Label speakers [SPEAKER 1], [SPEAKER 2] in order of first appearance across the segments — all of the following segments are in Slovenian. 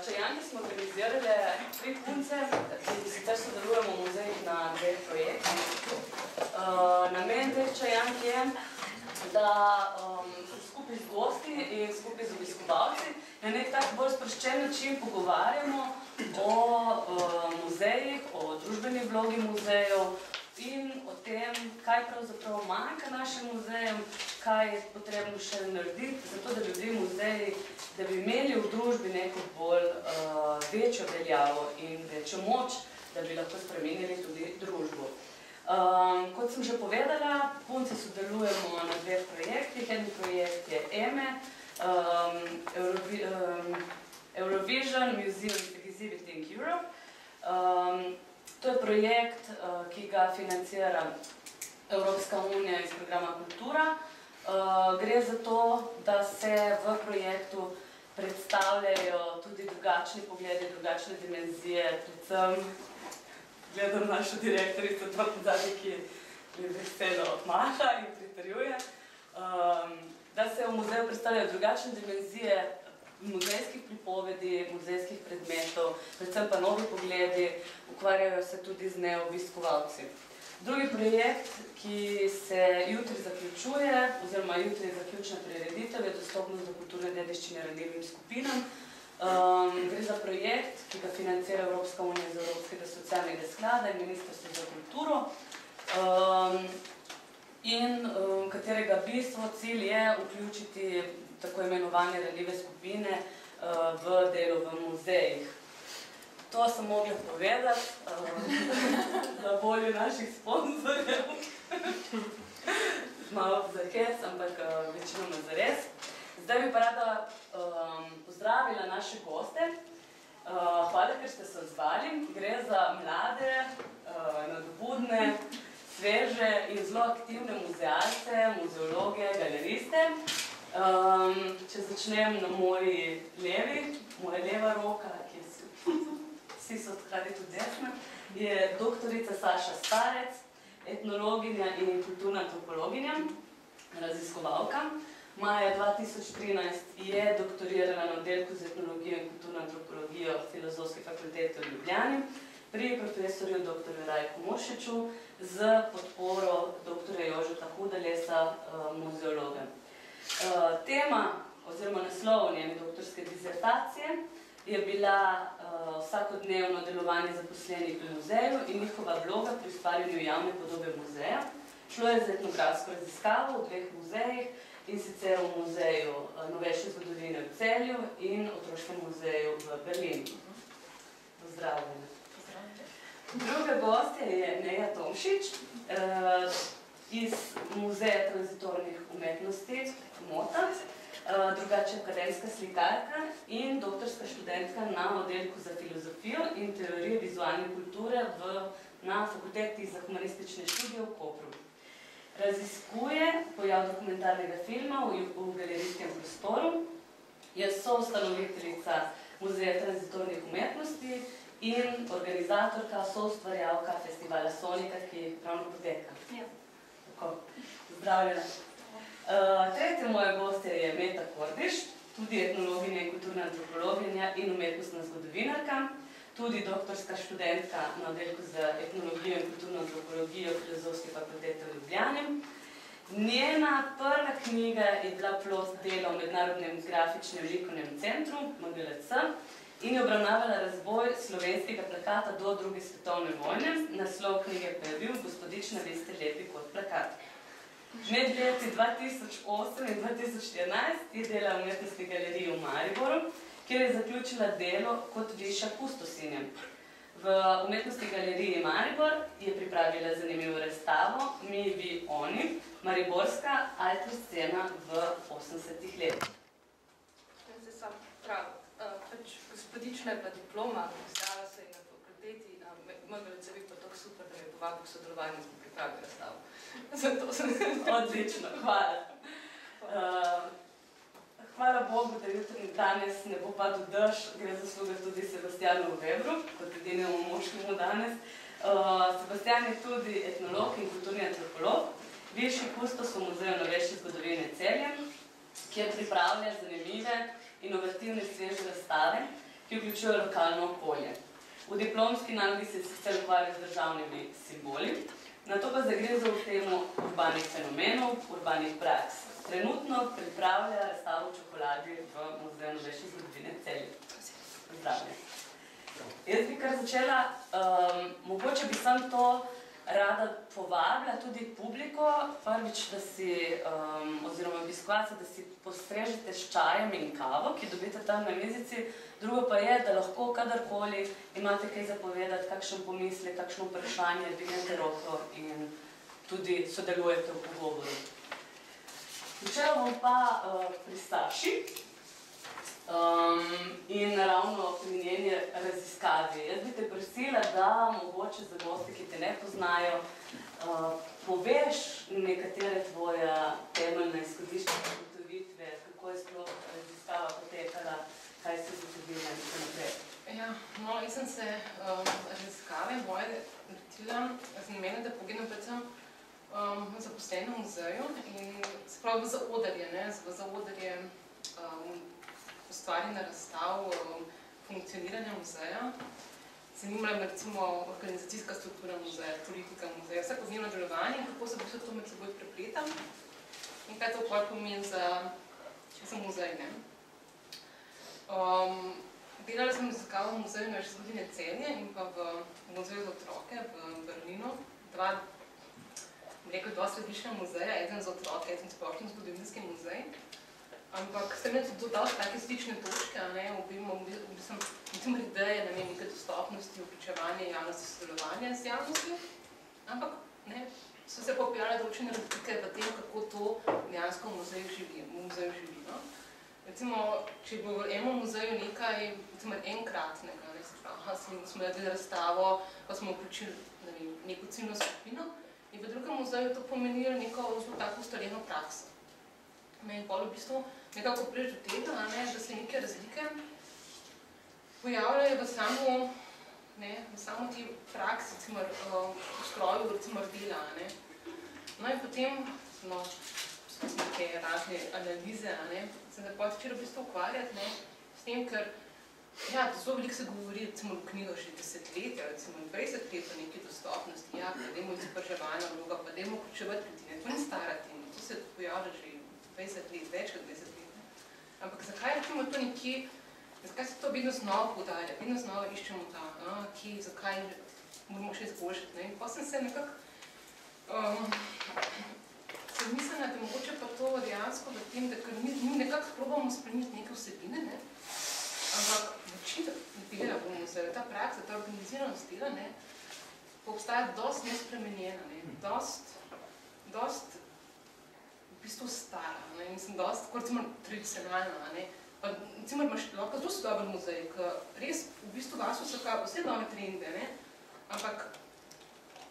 [SPEAKER 1] Čajanki smo organizirali 3 punce, ki sicer sodelujemo v muzejih na 2 projektih. Namen teh čajank je, da se skupaj z gosti in skupaj z obiskovalci na nek tak bolj sproščen način pogovarjamo o muzejih, o družbeni vlogi muzejev in o tem, kaj pravzaprav manjka našim muzejem, kaj je potrebno še narediti, zato da bi bili muzeji, da bi imeli v družbi neko bolj večjo veljavo in večjo moč, da bi lahko spremenili tudi družbo. Kot sem že povedala, punce sodelujemo na 2 projektih. En projekt je EME, Eurovision Museum Exhibiting Europe. To je projekt, ki ga financira Evropska unija iz programa Kultura. Gre za to, da se v projektu predstavljajo tudi drugačni pogledi, drugačne dimenzije, predvsem gledam našo direktorico dva podzadnji, ki je veselo odmaha in pritrjuje, da se v muzeju predstavljajo drugačne dimenzije muzejskih pripovedi, muzejskih predmetov, predvsem pa novi pogledi, ukvarjajo se tudi z neobiskovalci. Drugi projekt, ki se jutri zaključuje, oziroma jutri je zaključna prireditev, je dostopnost do kulturne dediščine ranljivim skupinam. Gre za projekt, ki ga financira Evropska unija iz Evropskega socialnega sklada in Ministrstvo za kulturo, in katerega bistvo, cilj je vključiti tako imenovane ranljive skupine v delo v muzejih. To sem mogla povedati za voljo naših sponzorjev. Malo za hec, ampak večinoma za res. Zdaj bi pa rada pozdravila naše goste. Hvala, ker ste se odzvali. Gre za mlade, nadobudne, sveže in zelo aktivne muzealce, muzeologe, galeriste. Če začnem na moji levi, moja leva roka, ki vsi so hkrati tudi desna, je doktorica Saša Starec, etnologinja in kulturna antropologinja, raziskovalka. Maja 2013 je doktorirala na oddelku za etnologijo in kulturno antropologijo Filozofske fakultete v Ljubljani pri profesorju dr. Rajku Muršiču z podporo dr. Jožeta Hudalesa, muzeologa. Tema oziroma naslov njene doktorske disertacije je bila vsakodnevno delovanje zaposlenih v muzeju in njihova vloga pri ustvarjanju javne podobe muzeja. Šlo je za etnografsko raziskavo v 2 muzejih, in sicer v muzeju novejše zgodovine v Celju in otroškem muzeju v Berlinu. Pozdravljena. Druga gostja je Neja Tomšič iz Muzeja tranzitornih umetnosti Mota, drugače akademska slikarka in doktorska študentka na oddelku za filozofijo in teorijo vizualne kulture na Fakulteti za humanistične študije v Kopru. Raziskuje pojav dokumentarnega filma v galerijskem prostoru, je soustanoviteljica Muzeja tranzitornih umetnosti in organizatorka, soustvarjalka festivala Sonika, ki ravno poteka. Tako, pozdravljena. Tretja moja gostja je Meta Kordiš, tudi etnologinja in kulturna antropologinja in umetnostna zgodovinarka, tudi doktorska študentka na oddelku za etnologijo in kulturno antropologijo Filozofske fakultete v Ljubljani. Njena prva knjiga je bila plod dela v Mednarodnem grafičnem likovnem centru, MGLC, in je obravnavala razvoj slovenskega plakata do 2. svetovne vojne. Naslov knjige pa je bil Gospodična, vi ste lepi kot plakat. Med leti 2008 in 2014 je delala v Umetnostni galeriji v Mariboru, kjer je zaključila delo kot višja kustosinja. V Umetnostni galeriji Maribor je pripravila zanimivo razstavo Mi, vi, oni, mariborska altri scena v 80-ih letih.
[SPEAKER 2] Se sam prav, Gospodična je pa diploma, izdala se je na fakulteti, na MGLC-vi pa tako super, da me je povabil k sodelovanju, smo pripravili razstavo. Zato sem...
[SPEAKER 1] Odlično, hvala. Hvala Bogu, da jutri danes ne bo padel dež, gre zasluga tudi Sebastjanu Webru, kot edinemu moškemu danes. Sebastian je tudi etnolog in kulturni antropolog, višji kustos v Muzeju novejše zgodovine Celje, kjer pripravlja zanimive, inovativne sveže razstave, ki vključuje lokalno okolje. V diplomski nalogi se sicer ukvarja z državnimi simboli, nato pa zagre za temo urbanih fenomenov, urbanih praks. Trenutno pripravlja razstavo v čokoladi v Muzeju novejše zgodovine Celje. Pozdravljen. Jaz bi kar začela, mogoče bi sem to rada povabila tudi publiko, prvič, da si, oziroma obiskovalce, da si postrežete s čajem in kavo, ki dobite tam na mizici. Drugo pa je, da lahko kadarkoli imate kaj zapovedati, kakšen pomisli, kakšno vprašanje, dvignete roko in tudi sodelujete v pogovoru. Začela bom pa pri Saši in ravno pri njeni raziskavi. Jaz bi te prosila, da mogoče za goste, ki te ne poznajo, poveš nekatere tvoje temeljne izhodišče, ugotovitve, kako je sploh raziskava potekala, kaj si zagotovila in tako naprej.
[SPEAKER 2] Ja, no, jaz sem se raziskave moje lotila z namenom, da pogledam predvsem zaposlene v muzeju in sprav v zaodrje, v zaodrje ustvarjanja razstav, funkcioniranja muzeja. Zanimala me recimo organizacijska struktura muzeja, politika muzeja, vsakodnevno delovanje in kako se v bistvu to med seboj prepleta in kaj to pol pomeni za muzej. Delala sem raziskavo v Muzeju novejše zgodovine Celje in pa v Muzeju za otroke v Berlinu. Dva središčna muzeja, eden za otroke, eden splošni zgodovinski muzej. Ampak sem je tudi dodal take stične točke, recimo ideje neke dostopnosti, vključevanje javnosti, sodelovanje z javnostjo, ampak so se popojavljale določene razlike v tem, kako to dejansko v muzeju živi. Recimo, če je bilo v enem muzeju nekaj enkratnega, smo naredili razstavo, pa smo vključili neko ciljno skupino, in v drugem muzeju to pomenilo neko zelo tako ustaljeno prakso. In pol v bistvu nekako prejš do tega, da se neke razlike pojavljajo v samo ti praksi, v stroju, recimo dela. No in potem, so neke razne analize, sem da počela v bistvu ukvarjati s tem, ker zelo veliko se govori, recimo v knjigo že desetletja, recimo 20 let o neki dostopnosti, pa dajmo izobraževalna vloga, pa dajmo vključevati ljudi, to ni stara tema, to se pojavlja že 20 let, več kot 20 let. Ampak zakaj recimo to nekje, zakaj se to vedno znova poudarja, vedno znova iščemo zakaj moramo še izboljšati. In pa sem se nekako mislila, da mogoče pa to dejansko v tem, da mi nekako probamo spremeniti neke vsebine, ampak večina dela v muzeju, ta praksa, ta organiziranost dela, pa obstaja dosti nespremenjena, dosti v bistvu stara, mislim, dosti, kot recimo tradicionalna, pa recimo imaš lahko zelo sodoben muzej, ki res v bistvu vaso so vse nove trende, ampak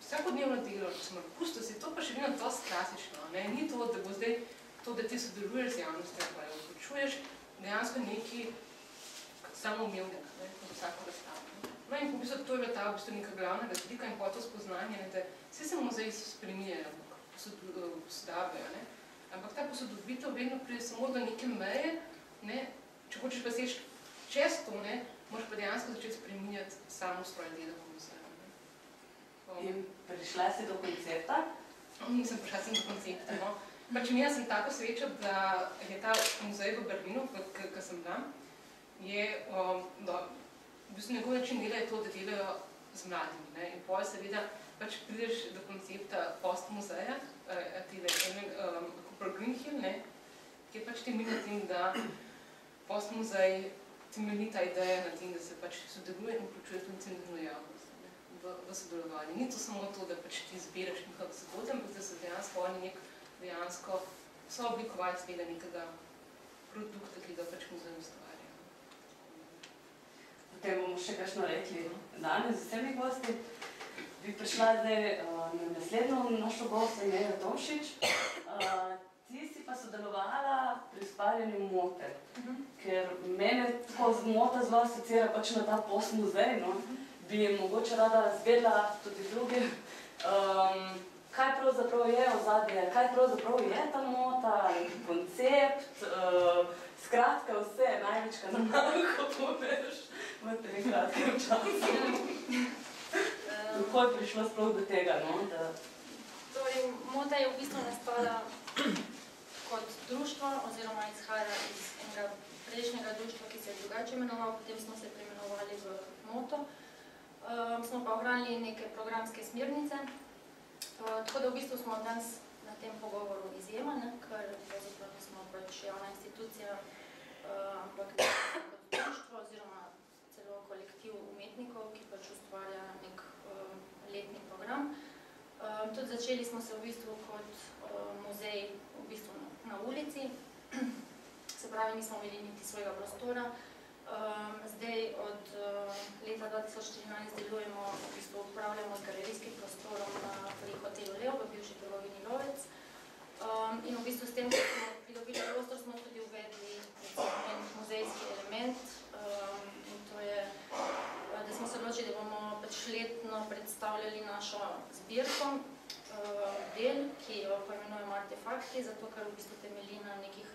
[SPEAKER 2] vsakodnevno delo, recimo, pusto si, to pa še vedno dosti klasično, ni to, da bo zdaj to, da ti sodeluješ z javnostjo, pa jo vključuješ dejansko neki samoumevnega, kot vsako razstavo. No in v bistvu to je bila ta v bistvu neka glavna razlika in pa to spoznanje, da vse se muzeji spreminjajo, posodabljajo, ampak ta posodobitev vedno pride samo do neke meje, če hočeš pa seči čez to, moraš pa dejansko začeti spreminjati samo stroj dela v muzeju.
[SPEAKER 1] In prišla si do koncepta?
[SPEAKER 2] Nisem prišla do koncepta, Pač imela sem tako srečo, da je ta muzej v Berlinu, ki sem bila, v bistvu njegov način dela je to, da delajo z mladimi. In potem seveda pač prideš do koncepta postmuzeja, Cooper Greenhill, ki je pač temelji na tem, da postmuzej temelji ta ideja na tem, da se pač sodeluje in vključuje tudi civilno javnost v sodelovanju. Ni to samo to, da pač ti zbiraš nekako zgodbe, ampak da so dejansko oni dejansko sooblikovalci tega nekega produkta, ki ga pač muzej ustvarja.
[SPEAKER 1] Potem bomo še kakšno rekli danes z vsemi gosti. Bi prišla zdaj na naslednjo našo gosto, Neja Tomšič. Ti si pa sodelovala pri ustvarjanju mote, ker mene tako mota zelo asocira pač na ta postmuzej, bi mogoče rada zvedla tudi drugi, kaj pravzaprav je ozadje, kaj pravzaprav je ta mota, koncept, skratka vse, največka nam lahko poveš. v tem kratkem času. Kako je prišlo sploh do tega, no?
[SPEAKER 3] Torej, Mota je v bistvu nastala kot društvo, oziroma izhaja iz enega prejšnjega društva, ki se je drugače imenoval, potem smo se preimenovali v Moto. Smo pa ohranili neke programske smernice, tako da v bistvu smo danes na tem pogovoru izjema, ker smo pač javna institucija, ampak kot društvo oziroma celo kolektiv umetnikov, ki pač ustvarja nek letni program. Tudi začeli smo se v bistvu kot muzej v bistvu na ulici, se pravi, nismo imeli niti svojega prostora. Zdaj od leta 2014 delujemo, v bistvu upravljamo z galerijskim prostorom pri hotelu Lev, v bivši trgovini Lovec. In v bistvu s tem, ko smo pridobili prostor, smo tudi uvedli en muzejski element. In to je, da smo se odločili, da bomo pač letno predstavljali našo zbirko del, ki jo poimenujemo Artefakti, zato ker v bistvu temelji na nekih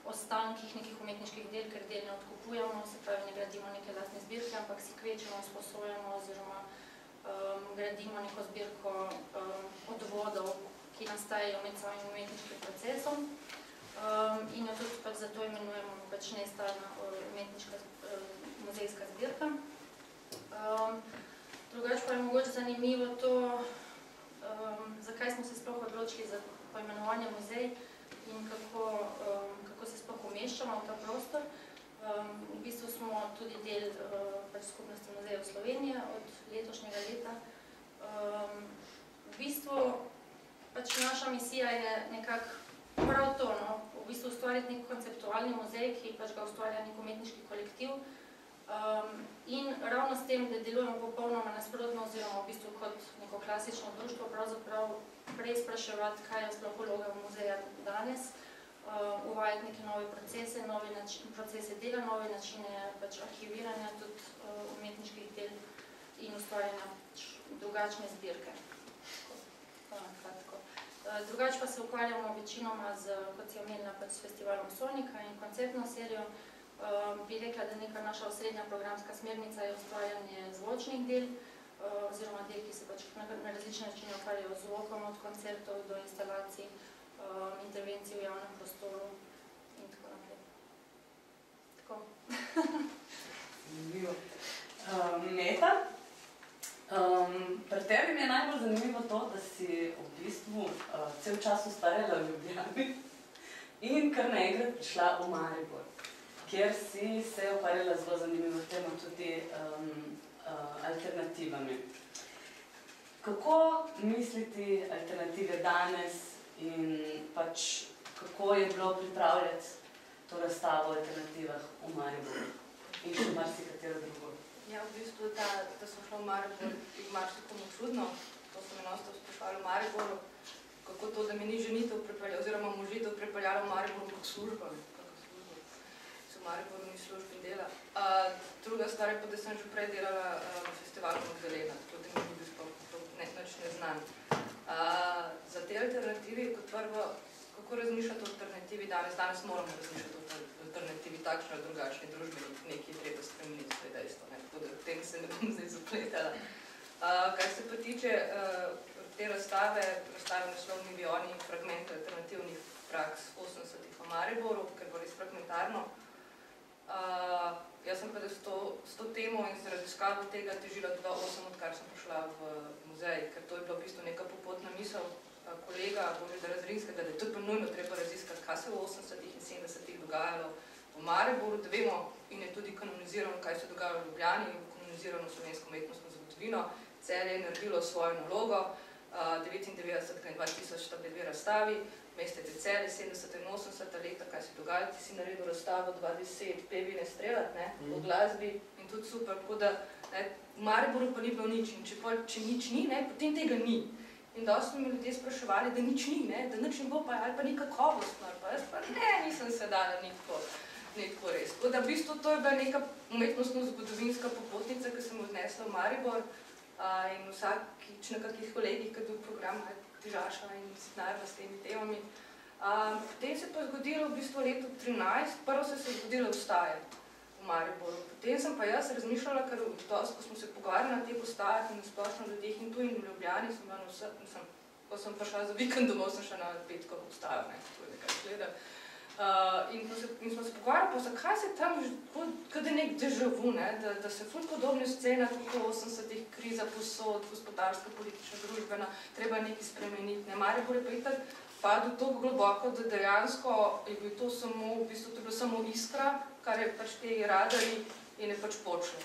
[SPEAKER 3] ostankih, nekih umetniških del, ker del ne odkupujemo, se pravi, ne gradimo neke lastne zbirke, ampak si kvečemo, sposojamo oziroma gradimo neko zbirko odvodov, ki nastajajo med samim umetniškim procesom. In jo tudi pač zato imenujemo pač nestalna umetniška muzejska zbirka. Drugače pa je mogoče zanimivo to, zakaj smo se sploh odločili za poimenovanje muzej in kako se sploh umeščamo v ta prostor. V bistvu smo tudi del skupnosti muzejev Slovenije od letošnjega leta. V bistvu pač naša misija je nekako prav to, v bistvu ustvariti nek konceptualni muzej, ki pač ga ustvarja nek umetniški kolektiv. In ravno s tem, da delujemo popolnoma nasprotno oziroma v bistvu kot neko klasično društvo, pravzaprav prej spraševati, kaj je sploh vloga muzeja danes, uvajati neke nove procese, nove procese dela, nove načine pač arhiviranja tudi umetniških del in ustvarjanja drugačne zbirke. Drugače pa se ukvarjamo večinoma z, kot si omenila, pač s festivalom Sonika in koncertno serijo. Bi rekla, da neka naša osrednja programska smernica je ustvarjanje zvočnih del, oziroma del, ki se pač na različne načine ukvarjajo z zvokom, od koncertov do instalacij, intervencij v javnem prostoru in tako naprej. Tako.
[SPEAKER 1] Zanimivo. Meta, pri tebi mi je najbolj zanimivo to, da si v bistvu cel čas ustvarjala v Ljubljani in kar naenkrat prišla v Maribor, kjer si se ukvarjala zelo zanimivo temo tudi alternativami. Kako misliti alternative danes in pač kako je bilo pripravljati to razstavo o alternativah v Mariboru in še marsikatero drugo?
[SPEAKER 2] Ja, v bistvu, da smo šla v Maribor, je marsikomu čudno. To sem enostavno sprašvala v Mariboru, kako to, da me ni ženitev pripeljala, oziroma možitev pripeljala v Mariboru kot služba. Se v Mariboru ni služb in dela. Druga stvar je pa, da sem že prej delala na festivalu Magdalena, tako da mi ni bil sploh nič neznan. Za te alternativi, kot prvo, kako razmišljati o alternativi danes? Danes moramo razmišljati o alternativi takšni ali drugačni družbeni, nekaj je treba spremeniti, to je dejstvo, tako da v tem se ne bom zdaj zapletala. Kar se pa tiče te razstave naslovni Vioni, fragment alternativnih praks 80-ih v Mariboru, ker bo res fragmentarno. Jaz sem pa s to temo in z raziskavo tega težila 2008, odkar sem prišla v muzej, ker to je bila v bistvu neka popotna misel kolega Božidara Zrinskega, da je to pa nujno treba raziskati, kaj se v 80-ih in 70-ih dogajalo v Mariboru, da vemo in je tudi kanonizirano, kaj se dogajalo v Ljubljani, kanonizirano slovensko umetnostno zgodovino. Celje je naredilo svojo nalogo, 99 in 2000 sta bili dve razstavi, mestete Celje, 70 in 80 leta, kaj se dogaja, ti si naredil razstavo 2010, Pevi ne streljati, v glasbi in tudi super, tako da v Mariboru pa ni bilo nič in če nič ni, potem tega ni. In dosti mi ljudje spraševali, da nič ni, da nič ne bo pa ali pa ni kakovostno, ali pa jaz pa nisem se dala ni tako res. Tako da v bistvu to je bila neka umetnostno-zgodovinska popotnica, ki sem odnesla v Maribor in vsakič na kakih kolegih, ki je bil program težaša in scenarila s temi temami. Potem se pa zgodilo v bistvu leto 2013, prvo se je zgodilo vstaje v Mariboru. Potem sem pa jaz razmišljala, ker ko smo se pogovarjali na teh postajah in na splošno ljudeh in tu in v Ljubljani, ko sem prišla za vikend domov, sem šla na petko postajo, tako je nekaj gleda. In smo se pogovarjali, pa zakaj se tam, kot je nek déjà vu, da se ful podobne scene, tako 80-ih, kriza posod, gospodarska, politična, družbena, treba nekaj spremeniti. Maribor je pa itak padel toliko globoko, da dejansko je bil to samo, v bistvu to je bilo samo iskra, kar je pač te radarji in je pač počel.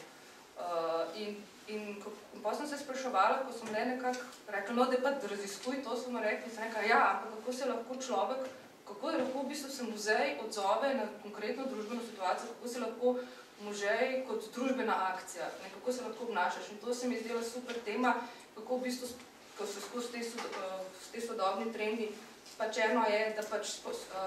[SPEAKER 2] In pa sem se spraševala, ko sem le nekako rekla, no, da je pa raziskuj, to smo rekli, sem rekla, ja, ampak kako se lahko človek, kako je lahko v bistvu se muzej odzove na konkretno družbeno situacijo, kako se lahko muzej kot družbena akcija, kako se lahko obnašaš. In to se mi je zdela super tema, kako v bistvu, ko se skozi te sodobni trendi, pač eno je, da pač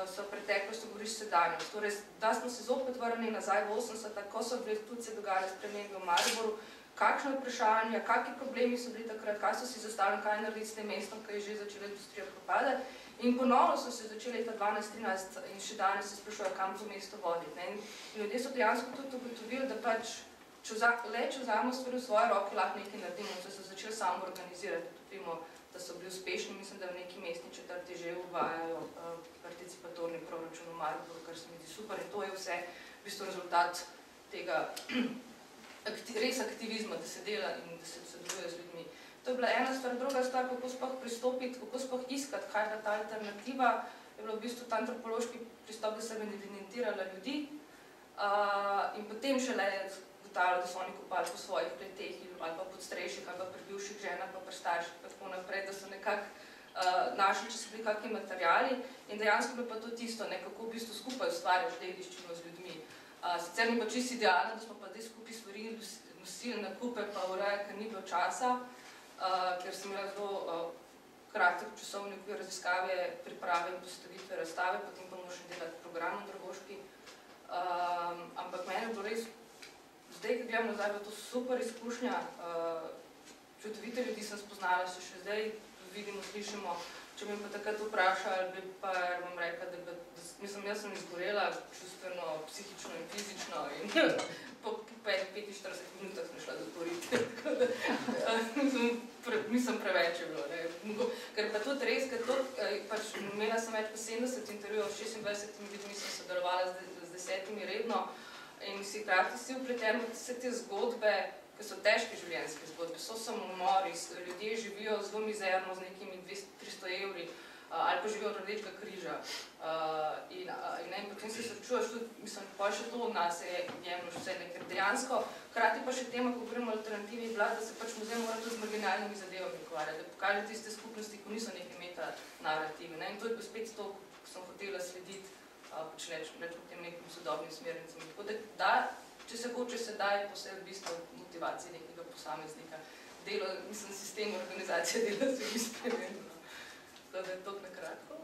[SPEAKER 2] so preteklost, govoriš sedanjost. Torej, da smo se zopet vrnili nazaj v 80-ta, ko so bile tudi se dogajale spremembe v Mariboru, kakšne vprašanja, kakšni problemi so bili takrat, kaj so si zastavili, kaj narediti s tem mestom, kaj je že začela industrija propadati. In ponovno so se začeli leta 12-13 in še danes se sprašujejo, kam to mesto voditi. In ljudje so dejansko tudi ugotovili, da pač, če vzamemo stvari v svoje roke, lahko nekaj naredimo, in so se začeli samo organizirati. Tudi vemo, da so bili uspešni, mislim, da v neki mestni četrti že uvajajo participatorni proračun v Mariboru, kar se mi zdi super. In to je vse v bistvu rezultat tega res aktivizma, da se dela in da se sodeluje z ljudmi. To je bila ena stvar, druga stvar, kako sploh pristopiti, kako sploh iskati, kaj je ta alternativa, je bilo v bistvu ta antropološki pristop, da se bi evidentirala ljudi in potem šele ugotavljala, da so oni kopali po svojih kleteh ali pa podstrešjih, ali pa pri bivših ženah, pa pri starših, pa tako naprej, da so nekako našli, če so bili kakšni materiali in dejansko bi pa to tisto, kako v bistvu skupaj ustvarjaš dediščino z ljudmi. Sicer ni pa čisto idealno, da smo pa zdaj skupaj stvari nosili na kupe, pa ureja, ker ni bilo časa, ker sem imela zelo kratek časovni okvir raziskave, priprave in postavitve razstave, potem pa moram še delati program andragoški. Ampak meni je bilo res, zdaj, ko gledam nazaj, to super izkušnja, čudovite ljudi sem spoznala, se še zdaj vidimo, slišimo. Če mi pa takrat vprašali, bi pa vam rekla, da mislim, jaz sem izgorela čustveno, psihično in fizično in po 45 minutah sem šla zatvoriti, tako da nisem preveč je bilo. Ker pa tudi res, ker to, pač imela sem več po 70 intervjujev, 26 ljudmi sem sodelovala z 10 redno in si hkrati si vpleteni v vse te zgodbe, ki so težke življenjske zgodbe, so samomori, ljudje živijo zelo mizerno z nekimi 200-300 evri ali pa živijo od Rdečega križa. In potem se srečuješ tudi, mislim, pa še to od nas je jemno vse, ker dejansko, hkrati pa še tema, ko govorimo o alternativi, je bila, da se pač muzej mora tudi z marginalnimi zadevami ukvarjati, da pokaže tiste skupnosti, ko niso neke meta-narativi. In to je pa spet to, ko sem hotela slediti, pač rečemo tem nekim sodobnim smernicam. Tako da, če se hoče sedaj, pa vse v bistvu motivacije nekega posameznika. Delo, mislim, sistem organizacije dela se bi spremenilo. Tako da je to nakratko.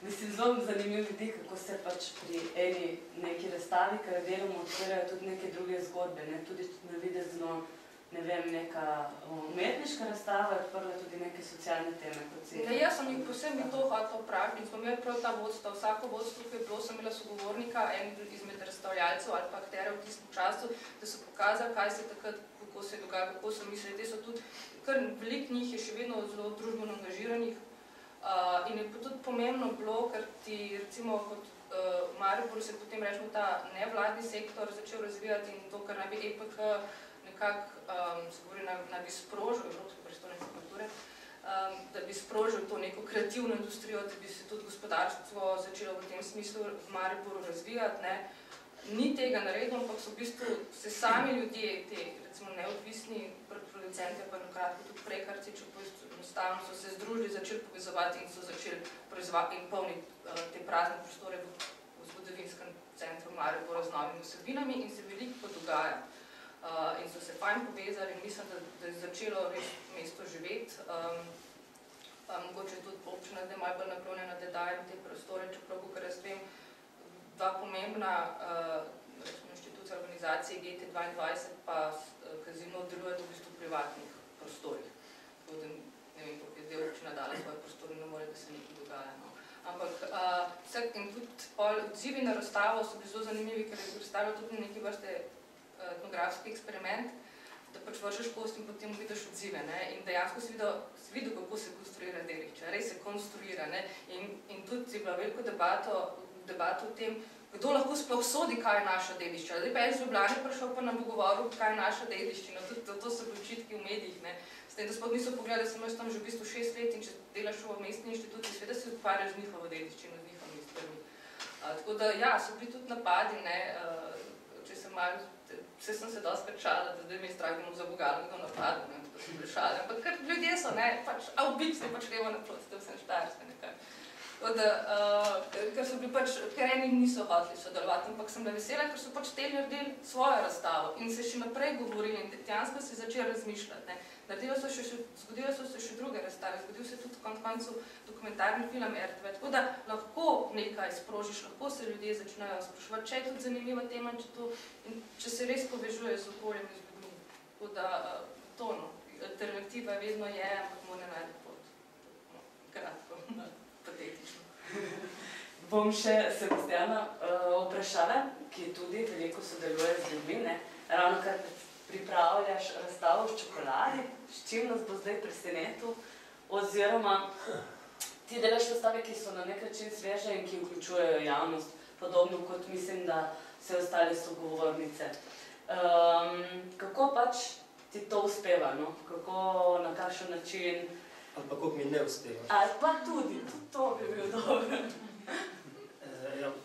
[SPEAKER 1] Mislim, zelo zanimiv vidik, kako se pač pri eni neki razstavi, ker deloma odpirajo tudi neke druge zgodbe, tudi navidezno, ne vem, neka umetniška razstava je odprla tudi neke socialne teme.
[SPEAKER 2] Jaz sem jih posebej to hotel vprašati in smo imeli prav ta vodstva. Vsako vodstvo, ki je bilo, sem imela sogovornika, en izmed razstavljalcev ali pa akterjev v tistem času, da so pokazali, kaj se takrat, kako se dogaja, kako so mislili. Te so tudi, kar veliko njih je še vedno zelo družbeno angažiranih in je pa tudi pomembno bilo, ker ti recimo kot v Mariboru se potem rečemo ta nevladni sektor začel razvijati in to, kar naj bi EPK nekako se govori, naj bi sprožil, Evropske prestolnice kulture, da bi sprožil to neko kreativno industrijo, da bi se tudi gospodarstvo začelo v tem smislu v Mariboru razvijati. Ni tega naredil, ampak so v bistvu se sami ljudje, te recimo neodvisni producenti, pa nakratko tudi prekarci, če enostavno so se združili, začeli povezovati in so začeli proizvati in polniti te prazne prostore v zgodovinskem centru Maribora z novimi vsebinami in se veliko dogaja. In so se fajn povezali in mislim, da je začelo res mesto živeti. Mogoče tudi občina zdaj malo bolj naklonjena, da dajem te prostore, čeprav, kakor jaz vem, dva pomembna inštitucija organizacije GT22 pa Kazino delujejo v bistvu v privatnih prostorih. Tako da ne vem, koliko je zdaj občina dala svoje prostore, ne more, da se nekaj dogaja. Ampak in tudi odzivi na razstavo so bili zelo zanimivi, ker je razstava tudi neki vrste etnografski eksperiment, da pač vržeš kost in potem vidiš odzive, ne? In dejansko si videl, kako se konstruira delišče, res se konstruira, ne? In tudi je bila veliko debato o tem, kdo lahko sploh sodi, kaj je naša dediščina. Zdaj pa je iz Ljubljane prišel pa nam govoril, kaj je naša dediščina. Tudi to so očitki v medijih, ne? S tem, da sploh niso pogledali, da sem jaz tam že v bistvu 6 let in če delaš v mestni inštituciji, seveda se ukvarjaš z njihovo dediščino, z njihovimi stvarmi. Tako da, ja, so bili tudi napadi, ne? Če sem malo, vse sem se dosti krčala, da zdaj me je strah, da bom zabogala kdo napadl, ne? Da sem prešala. Ampak ker ljudje so, ne? Pač, a v bici pač levo naproti, da sem štajerska nekaj. Ker so bili pač, ker eni niso hoteli sodelovati, ampak sem bila vesela, ker so pač te naredili svojo razstavo in se še naprej govorili in dejansko se začeli razmišljati. Zgodile so se še druge razstave, zgodil se tudi koncu dokumentarni film RTV, tako da lahko nekaj sprožiš, lahko se ljudje začnejo spraševati, če je tudi zanimiva tema, če se res povežuje z okoljem in z ljudmi. Tako da to, no, alternativa vedno je, ampak mora najti pot. Kratko. Patetično.
[SPEAKER 1] Bom še Sebastjana vprašala, ki tudi veliko sodeluje z ljudmi, ne? Ravno kar pripravljaš razstavo v čokoladi, s čim nas bo zdaj presenetil, oziroma ti delaš razstave, ki so na nek način sveže in ki vključujejo javnost, podobno kot mislim, da vse ostale sogovornice. Kako pač ti to uspeva, no? Kako, na kakšen način?
[SPEAKER 4] Ali pa kako mi ne uspeva.
[SPEAKER 1] Ali pa tudi to bi bil dobro.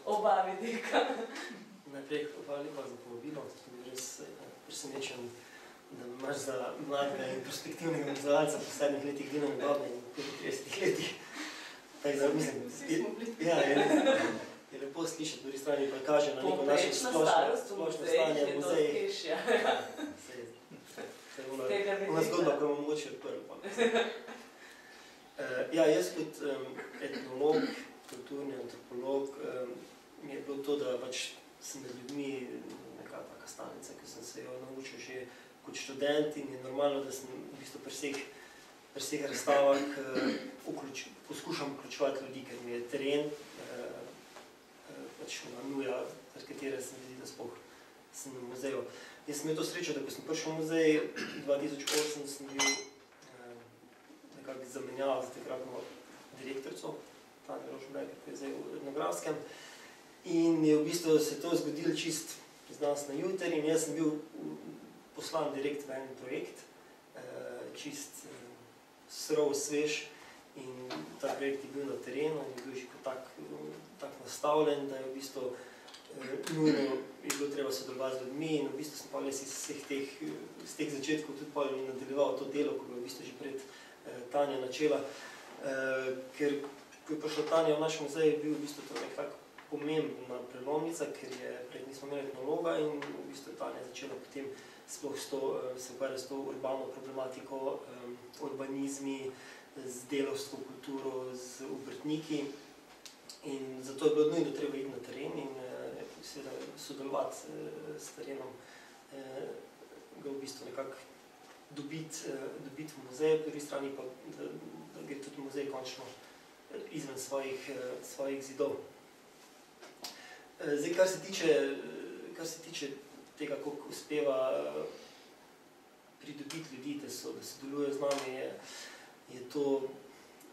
[SPEAKER 1] Oba vidika.
[SPEAKER 4] Najprej hvala lepa za povabilo, sem res presenečen, da imaš za mladega in perspektivnega vizualca po 7 letih delovne dobe in 35 letih. Tako da mislim, je lepo slišati, po drugi strani pa kaže na neko naše splošno stanje v muzeji. To je ona zgodba, ko imam moče odprl. Ja, jaz kot etnolog, kulturni antropolog, mi je bilo to, da pač sem med ljudmi neka taka stalnica, ki sem se jo naučil že kot študent in je normalno, da sem v bistvu pri vseh razstavah poskušam vključevati ljudi, ker mi je teren pač nuja, zaradi katere se mi zdi, da sploh sem v muzeju. Jaz sem imel to srečo, da ko sem prišel v muzej 2008, sem bil nekako zamenjal za takratno direktorico, Tanja Rožnberger, ki je zdaj v etnografskem. In je v bistvu se to zgodilo čist z danes na jutri in jaz sem bil poslan direkt v en projekt, čist surov, svež in ta projekt je bil na terenu in je bil že tak nastavljen, da je v bistvu nujno je bilo treba sodelovati z ljudmi in v bistvu sem pa iz teh začetkov tudi nadaljeval to delo, ko je v bistvu že pred Tanja načela, ker ko je prišla Tanja v naš muzej, je bil v bistvu to nekako pomembna prelomnica, ker je prej nismo imeli etnologa in v bistvu Tanja začela potem sploh se ukvarjati s to urbano problematiko, urbanizmi, z delavsko kulturo, z obrtniki in zato je bilo nujno treba iti na teren in seveda sodelovati s terenom, ga v bistvu nekako dobiti v muzej, po drugi strani pa, da gre tudi muzej končno izven svojih zidov. Zdaj, kar se tiče tega, koliko uspeva pridobiti ljudi, da sodelujejo z nami, je to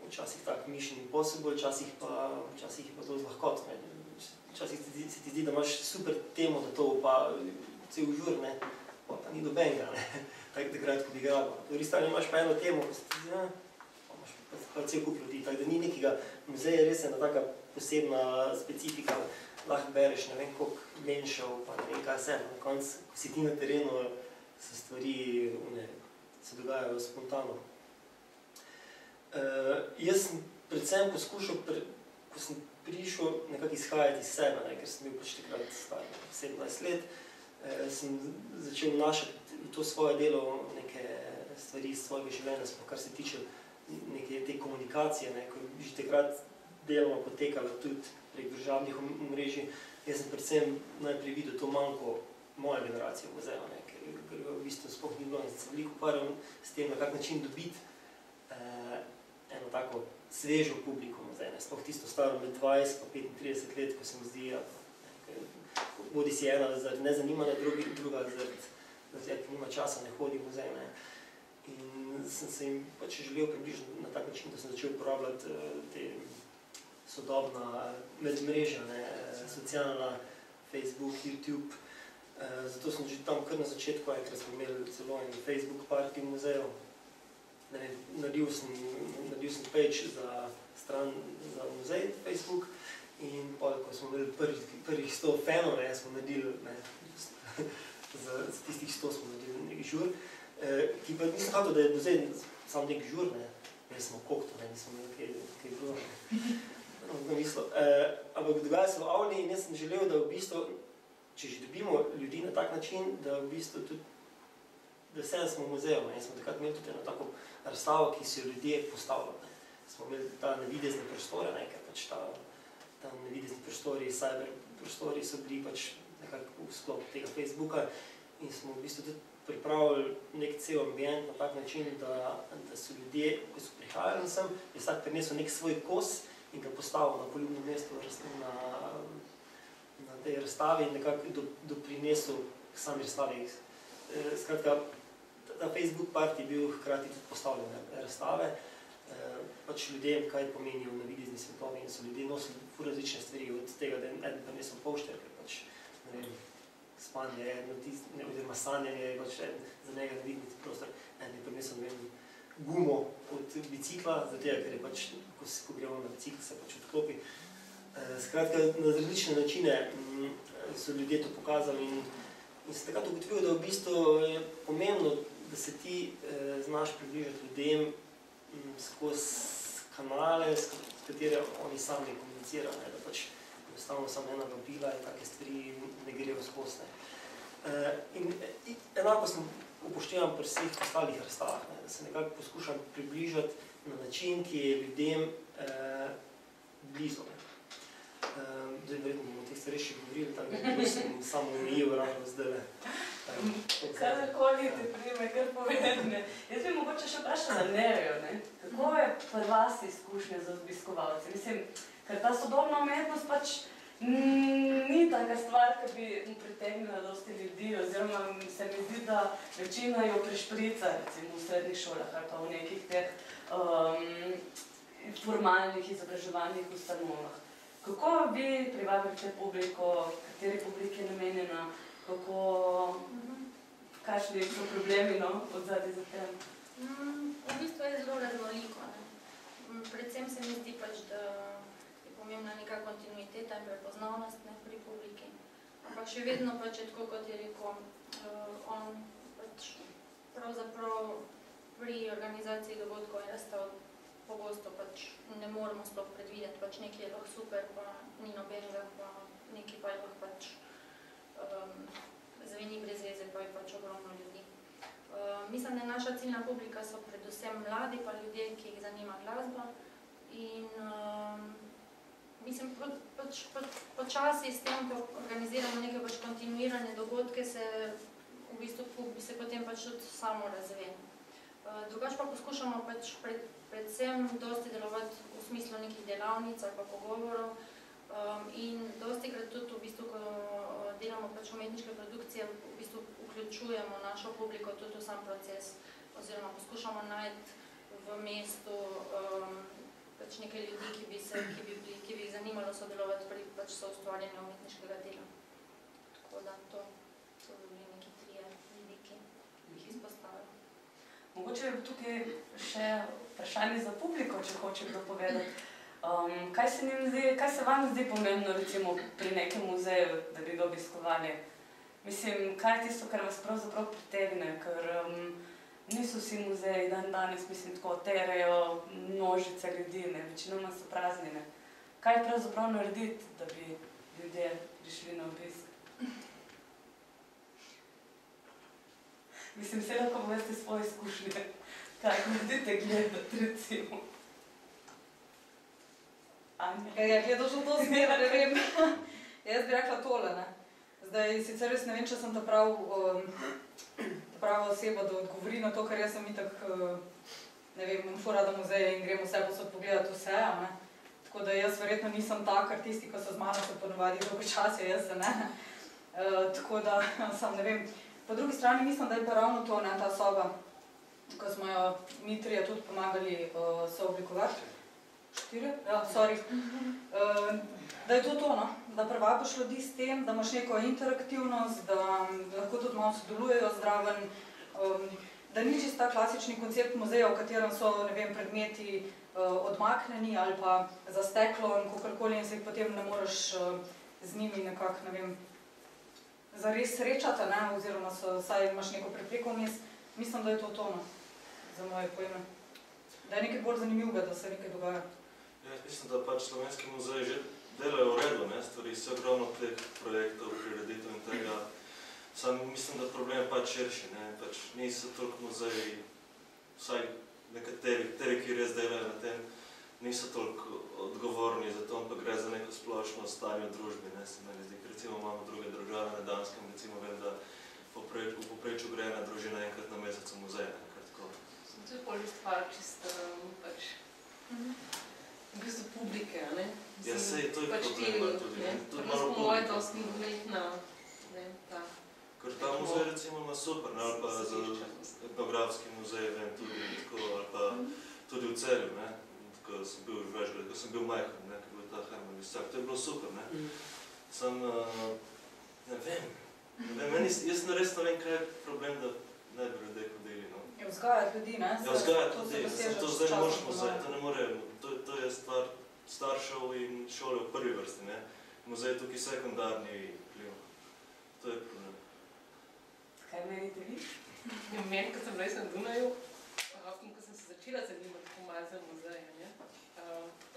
[SPEAKER 4] včasih tak mission impossible, včasih je pa to z lahkot. Včasih se ti zdi, da imaš super temo za to, pa cel žur, pa ni dobenega, takrat, ko bi igralo. Po drugi strani imaš pa eno temo, ko se ti zdi, pa imaš pa cel kup ljudi, tako da ni nekega muzeja, res ena taka posebna specifika, lahko bereš ne vem koliko menšev, pa ne vem kaj vse, na koncu, ko si ti na terenu, se stvari se dogajajo spontano. Jaz sem predvsem poskušal, ko sem prišel nekako izhajati iz sebe, ker sem bil pač takrat star 17 let, sem začel vnašati v to svoje delo neke stvari iz svojega življenja, kar se tiče neke te komunikacije, ko je že takrat deloma potekalo tudi prek državnih omrežij. Jaz sem predvsem najprej videl to manjko moje generacije v muzeju, ker v bistvu sploh ni bilo in se veliko ukvarjal s tem, na kak način dobiti eno tako svežo publiko muzej, sploh tisto staro med 20 pa 35 let, ko se mi zdi, bodi si ena zaradi nezanimanja, druga zaradi nima časa, ne hodi v muzej. In sem se jim pač želel približati na tak način, da sem začel uporabljati te sodobna medmrežja, socialna, Facebook, YouTube. Zato sem že tam kar na začetku, enkrat smo imeli celo en Facebook party v muzeju. Naredil sem page za stran za muzej Facebook in pa, ko smo imeli prvih 100 fanov, smo naredili, za tistih 100 smo naredili nek žur, ki pa nisem hotel, da je muzej samo nek žur, imeli smo kokto, nismo imeli kaj drugo. Ampak dogaja se v Avli in jaz sem želel, da v bistvu, če že dobimo ljudi na tak način, da v bistvu tudi, da vse smo v muzeju. In smo takrat imeli tudi eno tako razstavo, ki si jo ljudje postavljali. Smo imeli ta navidezni prostore, ker pač ta navidezni prostori, cyber prostori so bili pač nekako v sklopu tega Facebooka in smo v bistvu tudi pripravili nek cel ambient na tak način, da so ljudje, ko so prihajali sem, je vsak prinesel nek svoj kos in ga postavil na poljubnem mestu na tej razstavi in nekako doprinesel k sami razstavi. Skratka, ta Facebook party je bil hkrati tudi postavljen razstave, pač ljudem, kaj pomenijo navidezni svetovi in so ljudje nosili različne stvari, od tega, da eden prinesel polšter, ker pač, ne vem, spanje, oziroma sanjanje je pač za njega navidezni prostor, eden je prinesel, ne vem, gumo od bicikla, zato ker je pač, ko gremo na bicikl, se pač odklopi. Skratka, na različne načine so ljudje to pokazali in se takrat ugotovil, da v bistvu je pomembno, da se ti znaš približati ljudem skozi kanale, s katere oni sami komunicirajo, da pač enostavno samo ena vabila in take stvari ne grejo skozi. In enako sem upoštevam pri vseh ostalih razstavah, da se nekako poskušam približati na način, ki je ljudem blizu. Zdaj, verjetno bomo o teh stvari še govorili, tako da sem samo omejil ravno zdaj.
[SPEAKER 1] Kadarkoli te prime, kar povedane. Jaz bi mogoče še vprašala Nerejo, kako je pri vas izkušnja za obiskovalce? Mislim, ker ta sodobna umetnost pač ni taka stvar, ki bi mu pritegnila dosti ljudi, oziroma se mi zdi, da večina jo prešprica, recimo v srednjih šolah ali pa v nekih teh formalnih izobraževalnih ustanovah. Kako vi privabite publiko, kateri publiki je namenjena, kakšni so problemi odzadaj za tem?
[SPEAKER 3] V bistvu je zelo raznoliko. Predvsem se mi zdi pač, da je pomembna neka kontinuiteta in prepoznavnost pri publiki. Ampak še vedno pač je tako, kot je rekel, on pač pravzaprav pri organizaciji dogodkov in razstav pogosto pač ne moramo sploh predvideti, pač nekaj je lahko super, pa ni nobenega, pa nekaj pa je lahko pač zveni brez veze, pa je pač ogromno ljudi. Mislim, da naša ciljna publika so predvsem mladi, pa ljudje, ki jih zanima glasba in mislim, pač počasi s tem, ko organiziramo neke pač kontinuirane dogodke, se v bistvu se potem pač tudi samo razve. Drugače pa poskušamo pač predvsem dosti delovati v smislu nekih delavnic ali pa pogovorov in dostikrat tudi v bistvu, ko delamo pač umetniške produkcije, v bistvu vključujemo našo publiko tudi v sam proces oziroma poskušamo najti v mestu pač nekaj ljudi, ki bi jih zanimalo sodelovati pri pač soustvarjanju umetniškega dela. Tako da to so bili neki trije vidiki, ki jih izpostavljamo.
[SPEAKER 1] Mogoče je tukaj še vprašanje za publiko, če hoče kdo povedati. Kaj se vam zdi pomembno, recimo, pri nekem muzeju, da bi ga obiskovali? Mislim, kaj je tisto, kar vas pravzaprav pritegne, ker niso vsi muzeji danes, mislim, tako terejo množice ljudi, večinoma so praznine. Kaj pravzaprav narediti, da bi ljudje prišli na obisk? Mislim, se lahko poveste svoje izkušnje, kaj hodite gledati, recimo. Anja?
[SPEAKER 5] Ja, gledal že to smer, ne vem. Jaz bi rekla tole, ne. Zdaj, sicer res ne vem, če sem ta prava oseba, da odgovori na to, ker jaz sem itak, ne vem, imam ful rada muzeje in grem vse posod pogledati vse, a ne. Tako da jaz verjetno nisem ta, ker tisti, ko so z mano, se ponovadi dolgočasijo, jaz se ne. Tako da, sam ne vem. Po drugi strani mislim, da je pa ravno to, ne, ta soba, ko smo jo mi trije tudi pomagali sooblikovati. 4? Ja, sorry. Da je to to, no? Da privabiš ljudi s tem, da imaš neko interaktivnost, da lahko tudi malo sodelujejo zraven, da ni čisto ta klasični koncept muzeja, v katerem so, ne vem, predmeti odmaknjeni ali pa za steklom, kakorkoli in se jih potem ne moreš z njimi nekako, ne vem, zares srečati, ne, oziroma saj imaš neko prepreko vmes. Mislim, da je to tono za moje pojme. Da je nekaj bolj zanimivega, da se nekaj dogaja.
[SPEAKER 6] Ja, mislim, da pač slovenski muzeji že delajo v redu, ne, stvari, vse ogromno teh projektov, prireditev in tega. Sam mislim, da problem je pač širši, ne, pač niso toliko muzeji, vsaj nekateri, ki res delajo na tem, niso toliko odgovorni za to, ampak gre za neko splošno stanje v družbi, ne, se meni zdi. Recimo imamo druge države na Danskem, recimo vem, da v povprečju gre ena družina enkrat na mesec v muzej, nekaj tako.
[SPEAKER 2] To je bolj stvar čisto pač v bistvu publike, ne?
[SPEAKER 6] Ja, sej, to je problem tudi, ne? Tudi malo
[SPEAKER 2] publike. Moje dosti gledna, ne, ta.
[SPEAKER 6] Ker ta muzej recimo ima super, ne, ali pa za etnografski muzej, vem, tudi tako, ali pa tudi v Celju, ne? Ko sem bil večkrat, ko sem bil majhen, ne, ko je bil ta Herman Visák, to je bilo super, ne? Sam, ne vem, jaz res ne vem, kaj je problem, da ne bi ljudje hodili, no.
[SPEAKER 5] Je vzgajati ljudi, ne?
[SPEAKER 6] Ja, vzgajati ljudi, to zdaj ne moreš muzej, to ne more, to je stvar staršev in šole v prvi vrsti, ne. Muzej je tukaj sekundarni vpliv, to je problem.
[SPEAKER 1] Kaj menite vi?
[SPEAKER 2] Ja, meni, ko sem res na Dunaju, in ko sem se začela zanimati malo za muzeje, ne.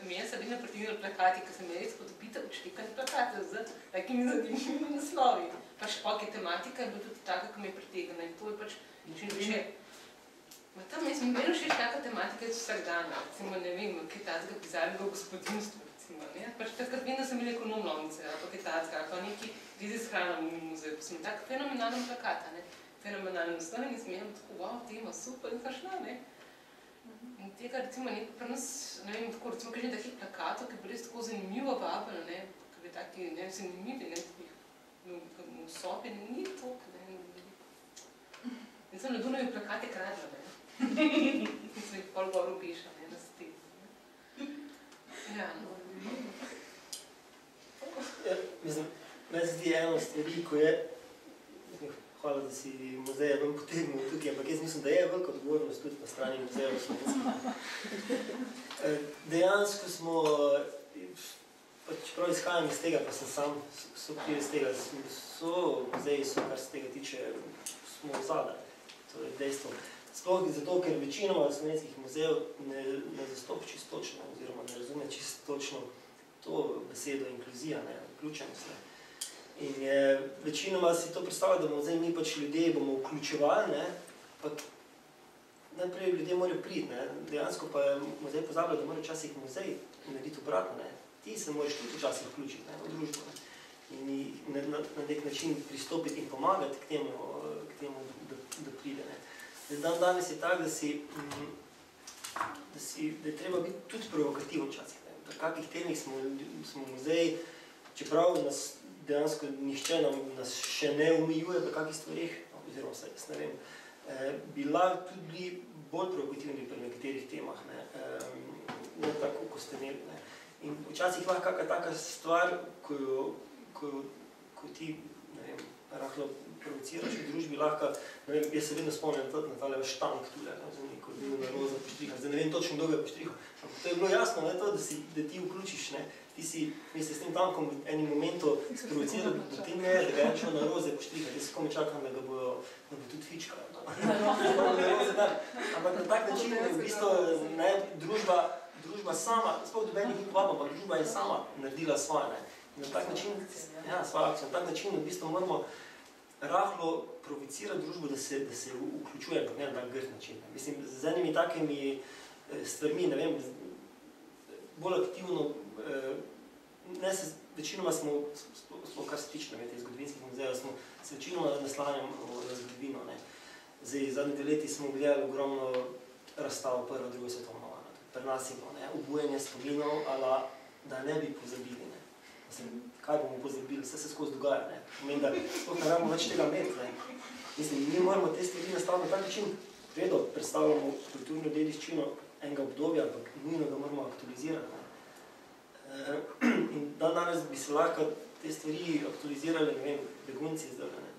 [SPEAKER 2] Meni so bili napretivni plakati, ko sem res podobitev odštekani plakate z takimi zanimivimi naslovi. Pač ok, tematika je bila tudi taka, ko me je pritegna in to je pač če... Tam jaz mi meni všeč taka tematika je vsak dan, recimo, ne vem, kaj tazga bizarnega gospodinstva, recimo, ne. Pač takrat vem, da sem imeli ekonomlovnice, ali pa kaj tazga, ali pa neki vizi s hranom v muzeju, pa sem tak fenomenalen plakata, ne. Fenomenalen naslov in sem imela tako, wow, tema, super, in sem šla, ne. In tega, recimo, pri nas, ne vem, tako, recimo, kažem takih plakatov, ki bi res tako zanimivo vabili, ne, ki bi taki, ne, zanimivi, ne, v sobi, ni toliko, ne. In sem na Dunaju plakate kradla, ne. In sem jih pol gor obešala, ne, na steni, ne. Ja, no.
[SPEAKER 4] Ja, mislim, meni se zdi eno stvari, ko je, hvala, da si muzeje ven potegnil tukaj, ampak jaz mislim, da je velika odgovornost tudi na strani muzejev slovenskih. Dejansko smo, čeprav izhajam iz tega, pa sem sam sokriv iz tega, muzeji so, kar se tega tiče, smo zadaj. To je dejstvo. Sploh zato, ker večinoma slovenskih muzejev ne zastopi čisto točno, oziroma ne razume čisto točno to besedo inkluzija, ne, vključenost, ne. In večinoma si to predstavlja, da muzej mi pač ljudje bomo vključevali, ne, pa najprej ljudje morajo priti, ne, dejansko pa muzej pozablja, da mora včasih muzej narediti obratno, ne, ti se moraš tudi včasih vključiti, ne, v družbo, ne, in na nek način pristopiti in pomagati k temu, da pride, ne. Danes je tak, da je treba biti tudi provokativen včasih, ne, v kakih temih smo muzeji, čeprav nas dejansko nihče nas še ne omejuje v kakih stvarih, oziroma vsaj, jaz ne vem, bila tudi bolj provokativni pri nekaterih temah, ne tako, ko ste imeli, ne. In včasih lahko kakšna taka stvar, ko ti, ne vem, rahlo provociraš v družbi, lahko, ne vem, jaz se vedno spomnim na tale štank tule, ko je bil na roza poštrihal, zdaj ne vem točno, kdo ga je poštrihal, ampak to je bilo jasno, ne, to, da ti vključiš, ne. Ti si s tem tankom v enim momentu sprovociral, da ti ne, da ga je šel na roze poštrihati, jaz kome čakam, da ga bo tudi fičkal. Ampak na tak način je v bistvu družba sama, sploh dobenih ni povabila, ampak družba je sama naredila svoje. Na tak način, ja, svojo akcijo, na tak način v bistvu moramo rahlo provocirati družbo, da se vključuje, ampak ne na tak grd način. Mislim, z enimi takimi stvarmi, ne vem, bolj aktivno, večinoma smo, kar se tiče zgodovinskih muzejev, smo se večinoma naslanjali na zgodovino. Zdaj, zadnji 2 leti smo gledali ogromno razstavo prva, druga svetovna vojna. Pri nas je bilo obujanje spominov, da ne bi pozabili. Ne. Mislim, kaj bomo pozabili, vse se skozi dogaja. Ne. Pomeni, da sploh ne rabimo več tega imeti. Ne. Mislim, mi moramo te stvari nastaviti na tak način. Redo predstavljamo kulturno dediščino enega obdobja, ampak nujno ga moramo aktualizirati. In danes bi se lahko te stvari aktualizirali, ne vem, begunci zdaj. Ne.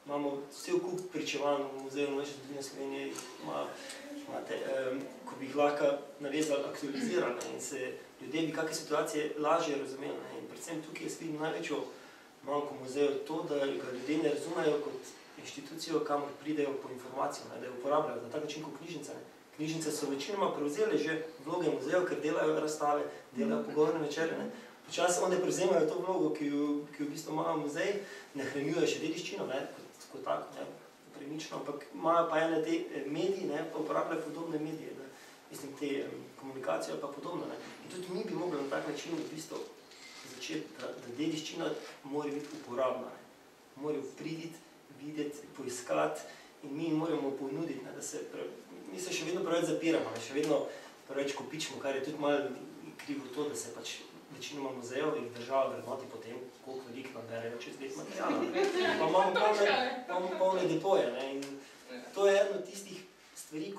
[SPEAKER 4] Imamo vse kup pričevanj v Muzeju novejše zgodovine Slovenije, ko bi jih lahko navezali, aktualizirali in se ljudje bi kakšne situacije lažje razumeli. Ne. In predvsem tukaj jaz vidim največjo manjko muzeju to, da ga ljudje ne razumejo kot inštitucijo, kamor pridejo po informacijo, ne, da jo uporabljajo na tak način kot knjižnice. Ne. Knjižnice so večinoma prevzeli že vloge muzejev, ker delajo razstave, delajo pogovorne večere. Ne. Počasih one prevzemajo to vlogo, ki v bistvu imajo muzej, ne hranjujejo še dediščino, ne, kot tako, ne, premično, ampak imajo pa ene te mediji, ne, pa uporabljajo podobne medije, ne, mislim, te komunikacije pa podobno. Ne. In tudi mi bi mogli na tak način v bistvu začeti, da dediščina mora biti uporabna, ne. Morajo priditi, videti, poiskati in mi moramo ponuditi, ne, da se, mi se še vedno preveč zapiramo, ne, še vedno preveč kopičimo, kar je tudi malo krivo to, da se pač večinoma muzejev in država vrednoti potem, koliko veliko naberejo čez let materiala. Pa imamo polne depoje, ne, in to je eno tistih stvari,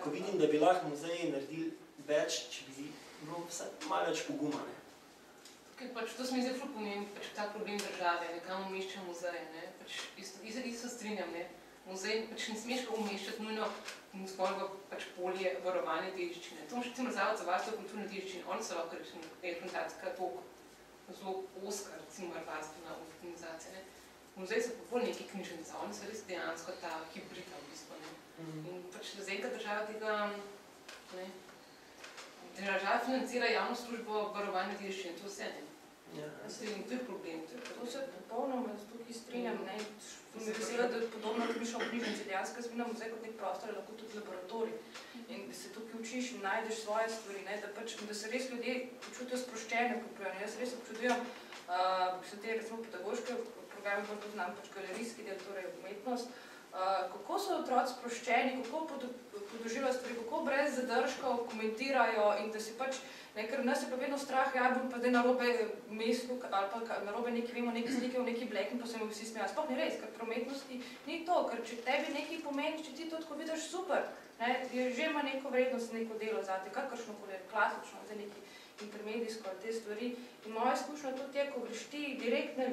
[SPEAKER 4] ko vidim, da bi lahko muzeji naredili več, če bi bilo vse malo več poguma, ne.
[SPEAKER 2] Pač to se mi zdi ful pomembno, pač ta problem države, ne, kam umešča muzeje, ne, pač isto strinjam, ne, muzej pač ne smeš ga umeščati nujno v zgolj pač polje varovanja dediščine. To še recimo Zavod za varstvo kulturne dediščine, oni so lahko recimo reprezentacijska toliko zelo oska, recimo varstvena organizacija, ne. Muzeji so pa bolj neki knjižnica, oni so res dejansko ta hibrida v bistvu, ne. In pač zaenkrat država tega, ne, država financira javno službo varovanja dediščine, to vse, ne. To je problem.
[SPEAKER 3] To se popolnoma tukaj strinjam, ne. Mi vesela, da podobno razmišljam v knjižnici, dejansko jaz vidim muzej kot nek prostor, lahko tudi laboratorij. In da se tukaj učiš in najdeš svoje stvari, ne, da se res ljudje počutijo sproščene, jaz res občudujem, so te recimo pedagoške programe, bolj poznam pač galerijski del, torej umetnost, kako so otroci sproščeni, kako podoživljajo stvari, kako brez zadržkov komentirajo in da si pač, ne, ker nas je pa vedno strah, ja, bom pa zdaj narobe meslu ali pa narobe nekaj, vemo, nekaj slike v neki blek in pa se mu vsi smeja. Sploh ni res, ker pri umetnosti ni to, ker če tebi nekaj pomeni, če ti to tako vidiš, super, ne, že ima neko vrednost, neko delo zate, kakršnokoli, klasično, zdaj neki intermedijsko ali te stvari. In moja izkušnja tudi je, ko greš ti direktno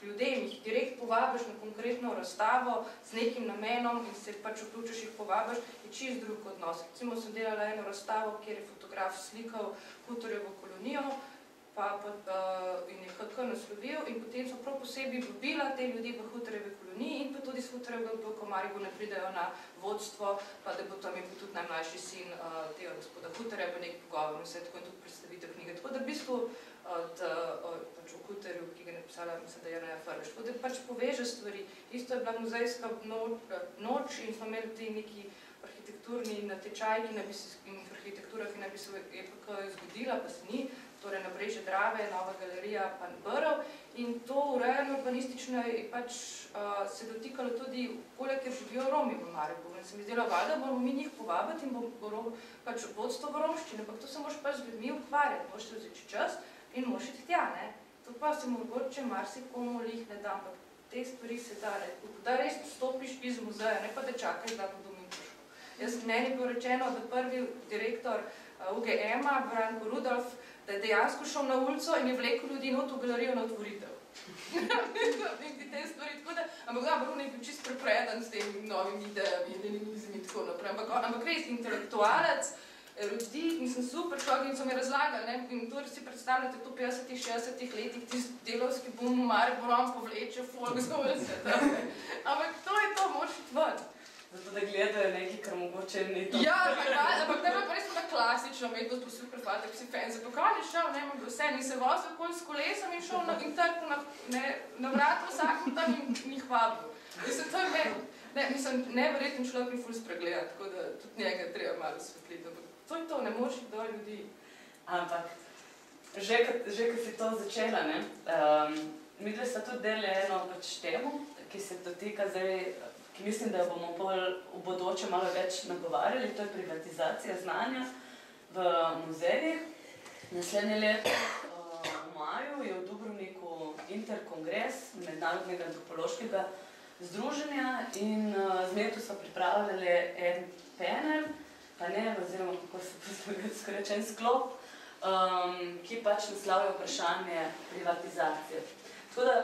[SPEAKER 3] ljudem, jih direkt povabiš na konkretno razstavo z nekim namenom in se pač vključiš, jih povabiš, je čist drug odnos. Recimo sem delala eno razstavo, kjer je fotograf slikal Hutorjevo kolonijo in je HK naslovil in potem so prav posebej vabila te ljudi v Hutorjevi koloniji in pa tudi s Hutorjevega bloka Mariboru ne pridejo na vodstvo, pa da bo tam je tudi najmlajši sin tega gospoda Hutorja, bo nek pogovor in vse tako in tudi predstavitev knjige. Tako da v bistvu pač v Hutorju, ki ga je napisala, mislim, da je Jerneja Frljić, tako da pač poveže stvari. Isto je bila muzejska noč in smo imeli ti neki arhitekturni natečaj, in arhitektura, ki naj bi se v EPK zgodila, pa se ni, torej na Breže Drave, Nova galerija, Pan Brv, in to urejeno urbanistično je pač se dotikalo tudi okolja, kjer živijo Romi v Mariboru. In se mi zdelo, da moramo mi njih povabiti in bo pač vodstvo v romščini, ampak to se moraš pač z ljudmi ukvarjati, moraš se vzeti čas in moraš iti tja, ne. To pa se mogoče marsikomu lih ne da, ampak te stvari se da res stopiš iz muzeja, ne pa da čakaš, da bo domov prišel. Meni je bilo rečeno, da prvi direktor UGM-a, Branko Rudolf, da je dejansko šel na ulico in je vlekel ljudi not v galerijo na otvoritev. Te stvari, tako da, ampak Bruno je bil čist prepredan s temi novimi idejami, denimizmi in tako naprej, ampak res intelektualec, ljudi, mislim, super človek in so mi razlagali, ne, in to si predstavljate to 50-ih, 60-ih letih, tisti delovski bum v Mariboru povleče folk z ulice, ampak to je to, moraš iti ven.
[SPEAKER 1] Zato da gledajo nekaj, kar mogoče ni to.
[SPEAKER 3] Ja, ampak ne pa res tako klasično, mednost po super fata, ki si fenze, pa kaj je šel, ne, imam vse, in se vozil okoli s kolesom in šel in trkal na vratu vsakom tam in jih vabil. Mislim, to je meni, ne, mislim, neverjeten človek mi ful spregledati, tako da tudi njega treba malo osvetliti, ampak to je to, ne moraš iti dol ljudi.
[SPEAKER 1] Ampak, že ko si to začela, ne, midve sta tudi delali eno pač temo, ki se dotika zdaj, ki mislim, da jo bomo v bodoče malo več nagovarjali, to je privatizacija znanja v muzejih. Naslednje leto v maju je v Dubrovniku interkongres Mednarodnega antropološkega združenja in z letu so pripravljali en panel, oziroma kako se skorečen sklop, ki pač naslavlja vprašanje privatizacije. Tako da,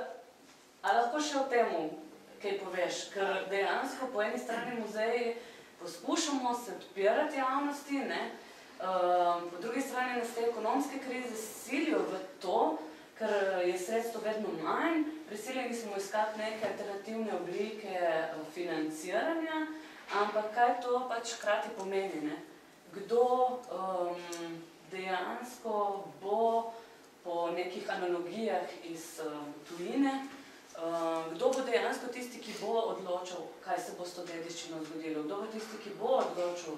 [SPEAKER 1] a lahko še o temu kaj poveš, ker dejansko po eni strani muzeji poskušamo se odpirati javnosti, po drugi strani nas te ekonomske krize silijo v to, ker je sredstvo vedno manj, prisiljeni smo iskati neke alternativne oblike financiranja, ampak kaj to pač hkrati pomeni, Kdo dejansko bo po nekih analogijah iz tujine, kdo bo dejansko tisti, ki bo odločil, kaj se bo s to dediščino zgodilo, kdo bo tisti, ki bo odločil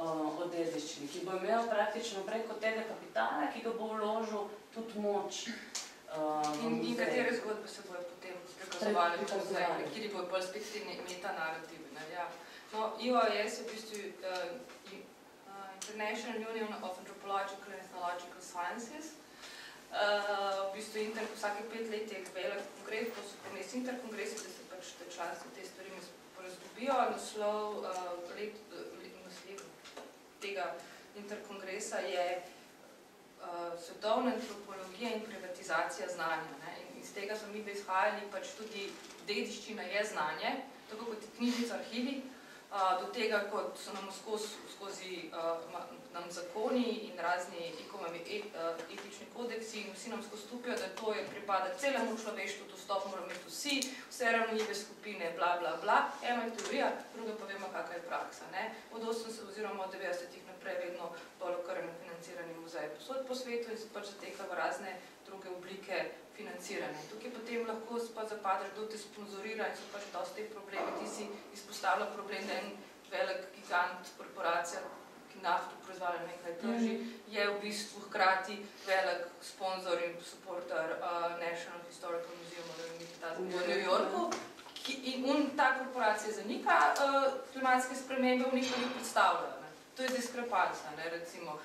[SPEAKER 1] o dediščini, ki bo imel praktično preko tega kapitala, ki ga bo vložil tudi moč.
[SPEAKER 2] In katere zgodbe se bojo potem prikazovali v muzeju, kjer bojo bolj spet te metanarativi. No, IOS je v bistvu International Union of Anthropological and Ethnological Sciences. V bistvu vsake 5 let je velik kongres, to so pomestni interkongresi, da se pač te članstvo te stvari porazdobijo. Naslov tega interkongresa je svetovna antropologija in privatizacija znanja. In iz tega so mi izhajali, pač tudi dediščina je znanje, tako kot knjižnica, arhivi, do tega, kot so nam skozi nam zakoni in razni etični kodeksi in vsi nam skozi stupijo, da to je pripada celemu človeštvu, dostop morajo imeti vsi, vse ranljive skupine, bla, bla, bla. Eno je teorija, druga pa vemo, kakva je praksa. Od 80 oziroma od 90-ih naprej vedno bolj okrnjeno financiranje muzejev posod po svetu in se pač zateka v razne druge oblike financiranja. Tukaj potem lahko zapadeš, kdo te sponzorira in so pač dosti te probleme. Ti si izpostavlja problem, da en velik gigant korporacija, ki nafto proizvaja nekaj trži, je v bistvu hkrati velik sponzor in supporter National Historical Museum v New Yorku. In ta korporacija zanika klimatske spremembe, v njih predstavljajo. To je diskrepanca, recimo.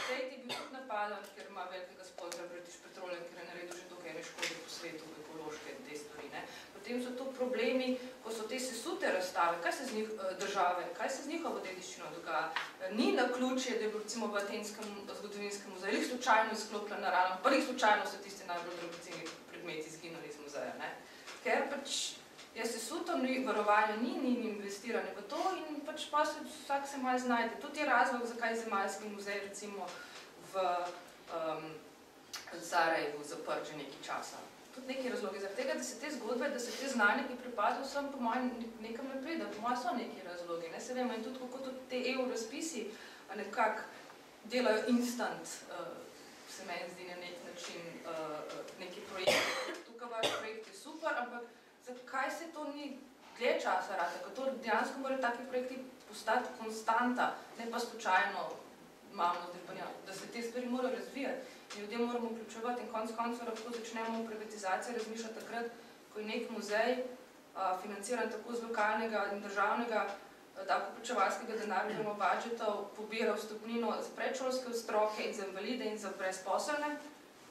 [SPEAKER 2] Sejt je bil tudi napaden, ker ima velikega sponzora British Petroleum, ker je naredil že toliko ene škode po svetu, ekološke te stvari. Potem so to problemi, ko so te sesute razstave, kaj se z njih države, kaj se z njihovo dediščino dogaja. Ni naključje, da je recimo v Atenskem zgodovinskem muzeju jih slučajno izklopila naravno, pa jih slučajno so tisti najbolj dragoceni predmeti izginuli iz muzeja. Ker pač je sesuto varovanje, ni investiranje v to in pač pa vsak se malo znajde. Tudi je razlog, zakaj je Zemaljski muzej recimo v Sarajevu zaprt že nekaj časa. Tudi neki razlogi zaradi tega, da se te zgodbe, da se te znanje, ki pripadajo vsem, po mojem nekam ne pride, po mojem so neki razlogi. Se vemo in tudi kako tudi te EU razpisi nekako delajo instant, se meni zdi na nek način neki projekti. Tukaj vaš projekt je super, ampak zakaj se to ni dlje časa rata, ker to dejansko morajo taki projekti postati konstanta, ne pa slučajno imamo zdaj, da se te stvari morajo razvijati. Ljudje moramo vključevati in konec koncev lahko začnemo v privatizaciji razmišljati takrat, ko je nek muzej financiran tako z lokalnega in državnega davkoplačevalskega denarja oziroma budžetov, pobira vstopnino za predšolske otroke in za invalide in za brezposelne.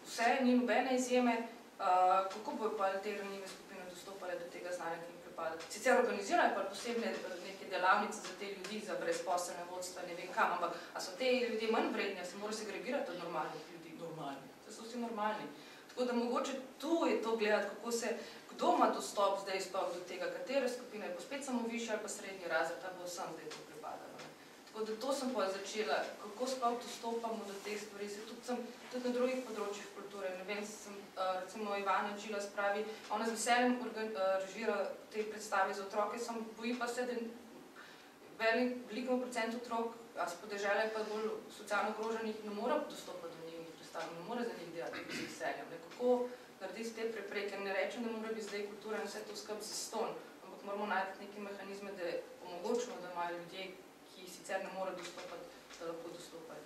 [SPEAKER 2] Vse, ni nobene izjeme, kako bojo pa te ranljive skupine dostopale do tega znanja, ki jim pripada. Sicer organizirajo pa posebne neke delavnice za te ljudi, za brezposelne vodstva, ne vem kam, ampak a so te ljudje manj vredni, se morajo segregirati od normalnih ljudi? Normalni. To so vsi normalni. Tako da mogoče tu je to gledati, kako se, kdo ima dostop zdaj sploh do tega, katere skupine, bo spet samo višji ali pa srednji razred, ali bo vsem zdaj to pripadalo. Tako da to sem pa začela, kako sploh dostopamo do teh stvari, se tudi na drugih področjih kulture. Ne vem, recimo Ivana Džilas pravi, ona z veseljem režira te predstave za otroke, boji pa se, da velikemu procentu otrok, a s podeželja pa bolj socialno ogroženih, ne mora dostopati do njih predstav, ne mora za njih delati z veseljem. Kako narediti te prepreke? Ne rečem, da mora biti zdaj kultura in vse to skrb za ston, ampak moramo najti neke mehanizme, da omogočimo, da imajo ljudje, ki sicer ne morejo dostopati, da lahko dostopajo.